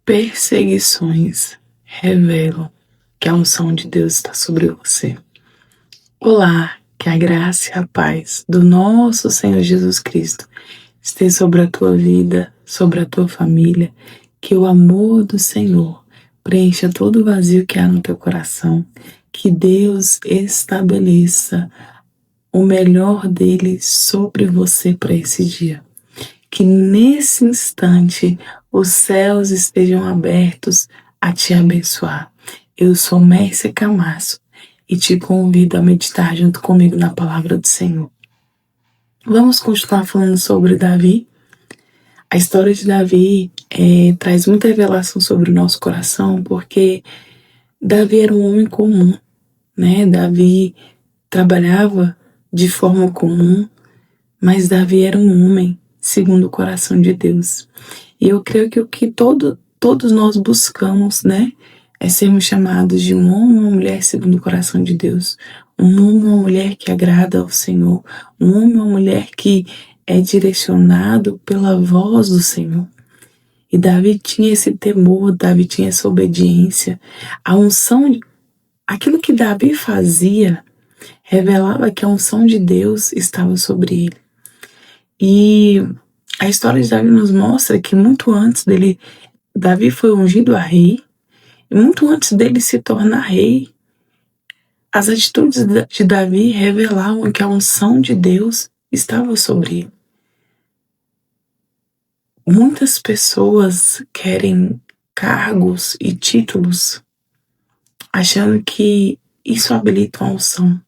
perseguições revelam que a unção de Deus está sobre você. Olá, que a graça e a paz do nosso Senhor Jesus Cristo esteja sobre a tua vida, sobre a tua família, que o amor do Senhor preencha todo o vazio que há no teu coração, que Deus estabeleça o melhor dele sobre você para esse dia. Que nesse instante os céus estejam abertos a te abençoar. Eu sou Mércia Camasso e te convido a meditar junto comigo na palavra do Senhor. Vamos continuar falando sobre Davi. A história de Davi traz muita revelação sobre o nosso coração, porque Davi era um homem comum, né? Davi trabalhava de forma comum, mas Davi era um homem segundo o coração de Deus. E eu creio que o que todos nós buscamos, né, é sermos chamados de um homem ou uma mulher segundo o coração de Deus. Um homem ou uma mulher que agrada ao Senhor. Um homem ou uma mulher que é direcionado pela voz do Senhor. E Davi tinha esse temor, Davi tinha essa obediência. A unção, aquilo que Davi fazia, revelava que a unção de Deus estava sobre ele. E a história de Davi nos mostra que muito antes dele, Davi foi ungido a rei, e muito antes dele se tornar rei, as atitudes de Davi revelavam que a unção de Deus estava sobre ele. Muitas pessoas querem cargos e títulos, achando que isso habilita a unção.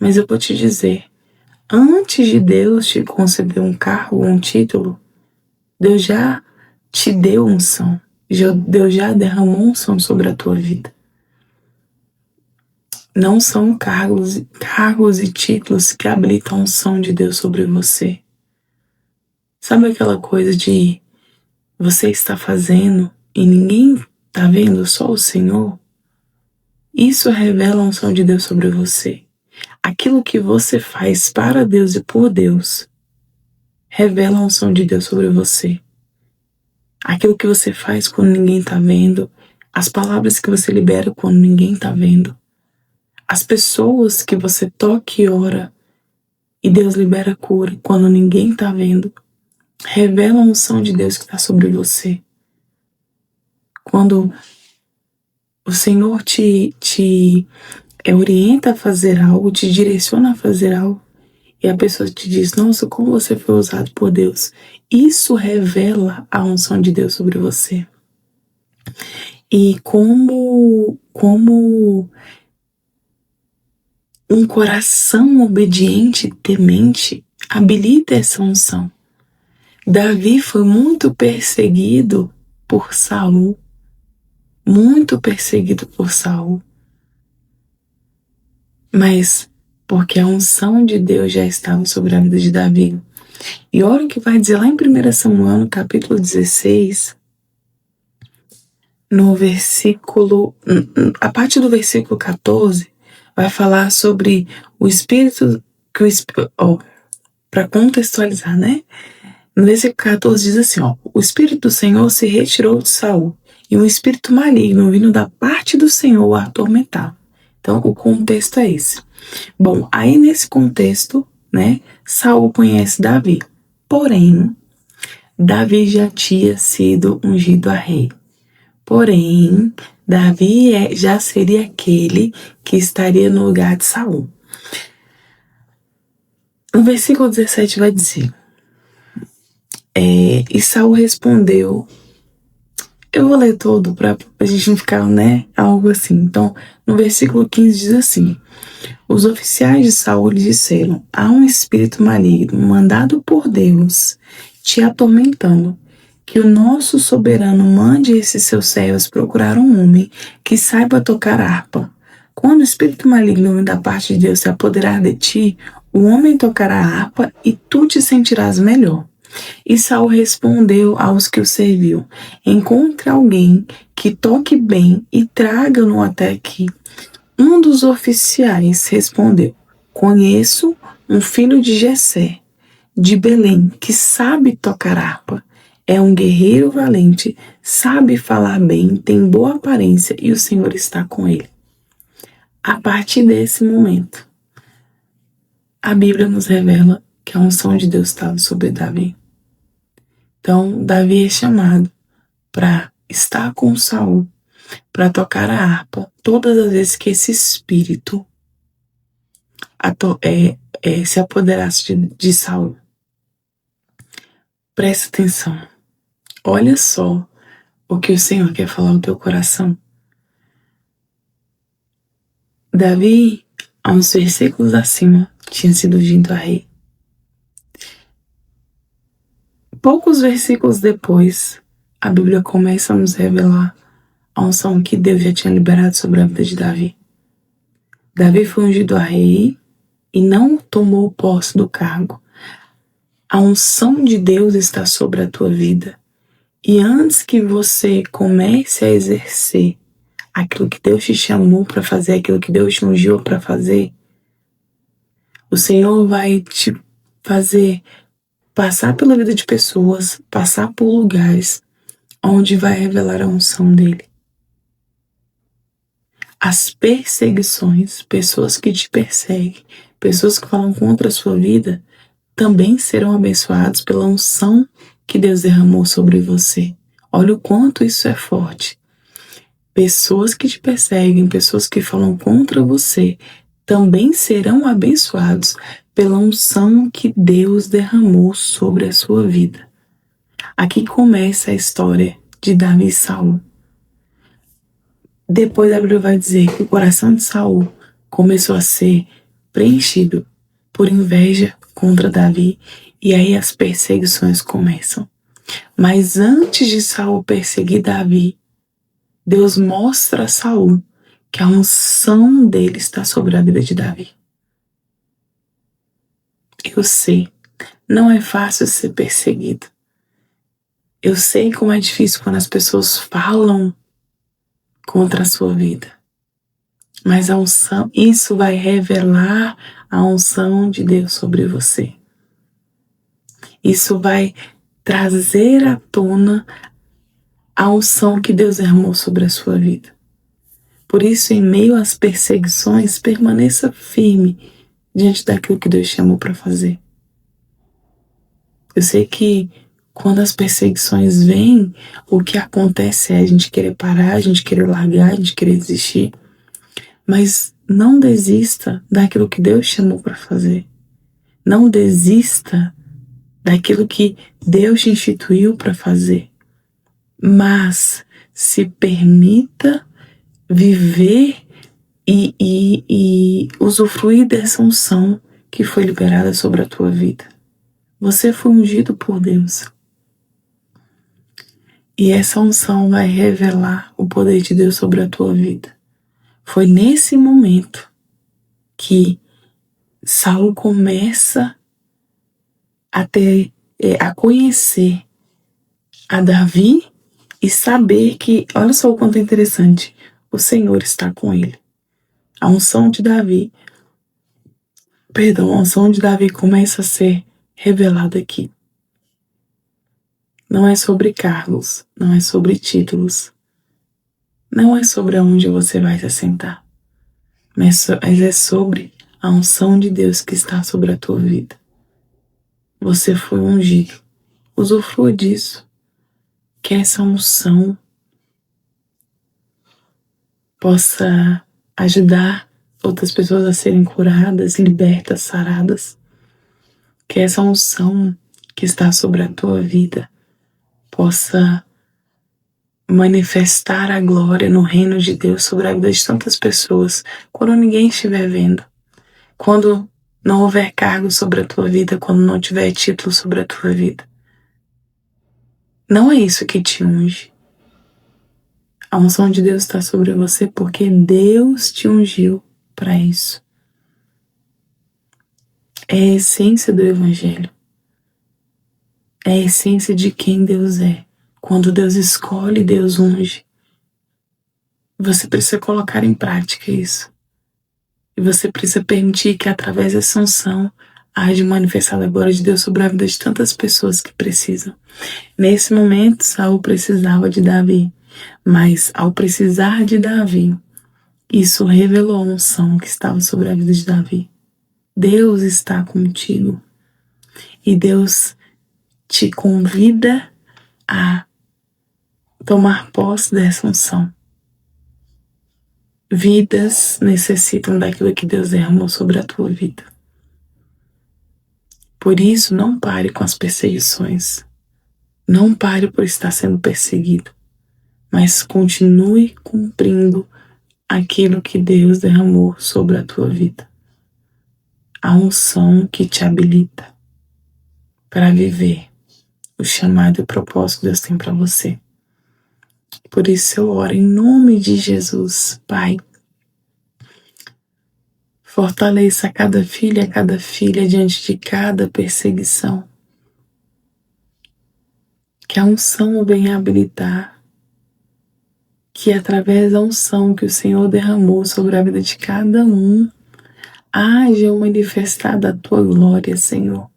Mas eu vou te dizer, antes de Deus te conceder um cargo, um título, Deus já te deu unção. Deus já derramou unção sobre a tua vida. Não são cargos e títulos que habilitam a unção de Deus sobre você. Sabe aquela coisa de você está fazendo e ninguém está vendo, só o Senhor? Isso revela a unção de Deus sobre você. Aquilo que você faz para Deus e por Deus revela a unção de Deus sobre você. Aquilo que você faz quando ninguém está vendo, as palavras que você libera quando ninguém está vendo, as pessoas que você toca e ora e Deus libera cura quando ninguém está vendo, revela a unção de Deus que está sobre você. Quando o Senhor te orienta a fazer algo, te direciona a fazer algo, e a pessoa te diz, nossa, como você foi usado por Deus. Isso revela a unção de Deus sobre você. E como um coração obediente e temente habilita essa unção. Davi foi muito perseguido por Saul. Muito perseguido por Saul. Mas porque a unção de Deus já estava sobre a vida de Davi. E olha o que vai dizer lá em 1 Samuel, no capítulo 16, no versículo, a partir do versículo 14, vai falar sobre o Espírito, para contextualizar, né? No versículo 14 diz assim, o Espírito do Senhor se retirou de Saul, e um espírito maligno vindo da parte do Senhor o atormentava. Então, o contexto é esse. Bom, aí nesse contexto, né, Saul conhece Davi. Porém, Davi já tinha sido ungido a rei. Porém, Davi já seria aquele que estaria no lugar de Saul. No versículo 17 vai dizer, e Saul respondeu, eu vou ler todo para a gente não ficar, né, algo assim. Então, no versículo 15 diz assim, os oficiais de Saul lhe disseram, há um espírito maligno mandado por Deus te atormentando, que o nosso soberano mande esses seus servos procurar um homem que saiba tocar harpa. Quando o espírito maligno da parte de Deus se apoderar de ti, o homem tocará a harpa e tu te sentirás melhor. E Saul respondeu aos que o serviam, encontre alguém que toque bem e traga-no até aqui. Um dos oficiais respondeu, conheço um filho de Jessé, de Belém, que sabe tocar harpa. é um guerreiro valente, sabe falar bem, tem boa aparência e o Senhor está com ele. A partir desse momento, a Bíblia nos revela que a unção de Deus estava sobre Davi. Então, Davi é chamado para estar com Saul, para tocar a harpa, todas as vezes que esse espírito se apoderasse de Saul. Presta atenção. Olha só o que o Senhor quer falar no teu coração. Davi, há uns versículos acima, tinha sido ungido a rei. Poucos versículos depois, a Bíblia começa a nos revelar a unção que Deus já tinha liberado sobre a vida de Davi. Davi foi ungido a rei e não tomou posse do cargo. A unção de Deus está sobre a tua vida. E antes que você comece a exercer aquilo que Deus te chamou para fazer, aquilo que Deus te ungiu para fazer, o Senhor vai te fazer passar pela vida de pessoas, passar por lugares onde vai revelar a unção dele. As perseguições, pessoas que te perseguem, pessoas que falam contra a sua vida, também serão abençoados pela unção que Deus derramou sobre você. Olha o quanto isso é forte. Pessoas que te perseguem, pessoas que falam contra você, também serão abençoados pela unção que Deus derramou sobre a sua vida. Aqui começa a história de Davi e Saul. Depois a Bíblia vai dizer que o coração de Saul começou a ser preenchido por inveja contra Davi, e aí as perseguições começam. Mas antes de Saul perseguir Davi, Deus mostra a Saul que a unção dele está sobre a vida de Davi. Eu sei, não é fácil ser perseguido. Eu sei como é difícil quando as pessoas falam contra a sua vida. Mas a unção, isso vai revelar a unção de Deus sobre você. Isso vai trazer à tona a unção que Deus derramou sobre a sua vida. Por isso, em meio às perseguições, permaneça firme diante daquilo que Deus chamou para fazer. Eu sei que quando as perseguições vêm, o que acontece é a gente querer parar, a gente querer largar, a gente querer desistir. Mas não desista daquilo que Deus chamou para fazer. Não desista daquilo que Deus te instituiu para fazer. Mas se permita viver e usufruir dessa unção que foi liberada sobre a tua vida. Você foi ungido por Deus. E essa unção vai revelar o poder de Deus sobre a tua vida. Foi nesse momento que Saul começa a conhecer a Davi e saber que, olha só o quanto é interessante, o Senhor está com ele. A unção de Davi começa a ser revelada aqui. Não é sobre cargos, não é sobre títulos, não é sobre aonde você vai se assentar, mas é sobre a unção de Deus que está sobre a tua vida. Você foi ungido. Usufrua disso. Que essa unção possa ajudar outras pessoas a serem curadas, libertas, saradas. Que essa unção que está sobre a tua vida possa manifestar a glória no reino de Deus sobre a vida de tantas pessoas, quando ninguém estiver vendo, quando não houver cargo sobre a tua vida, quando não tiver título sobre a tua vida. Não é isso que te unge. A unção de Deus está sobre você porque Deus te ungiu para isso. É a essência do Evangelho. É a essência de quem Deus é. Quando Deus escolhe, Deus unge. Você precisa colocar em prática isso. E você precisa permitir que através dessa unção, haja manifestada a glória de Deus sobre a vida de tantas pessoas que precisam. Nesse momento, Saul precisava de Davi, mas ao precisar de Davi, isso revelou a unção que estava sobre a vida de Davi. Deus está contigo e Deus te convida a tomar posse dessa unção. Vidas necessitam daquilo que Deus derramou sobre a tua vida. Por isso, não pare com as perseguições. Não pare por estar sendo perseguido, mas continue cumprindo aquilo que Deus derramou sobre a tua vida. A unção que te habilita para viver o chamado e o propósito que Deus tem para você. Por isso eu oro em nome de Jesus, Pai. Fortaleça cada filho e a cada filha diante de cada perseguição. Que a unção venha habilitar. Que através da unção que o Senhor derramou sobre a vida de cada um, haja manifestada a tua glória, Senhor.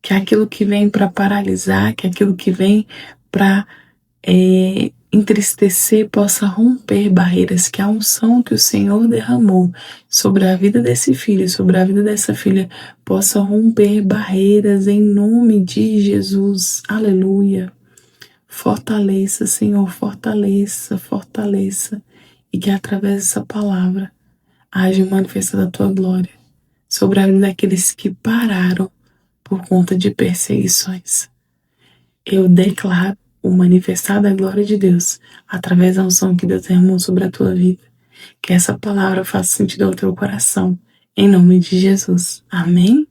Que aquilo que vem para paralisar, que aquilo que vem para entristecer possa romper barreiras, que a unção que o Senhor derramou sobre a vida desse filho, sobre a vida dessa filha, possa romper barreiras em nome de Jesus. Aleluia. Fortaleça, Senhor, fortaleça, fortaleça, e que através dessa palavra haja manifestada a tua glória sobre a vida daqueles que pararam por conta de perseguições. Eu declaro o manifestar da glória de Deus através da unção que Deus derramou sobre a tua vida. Que essa palavra faça sentido ao teu coração, em nome de Jesus. Amém?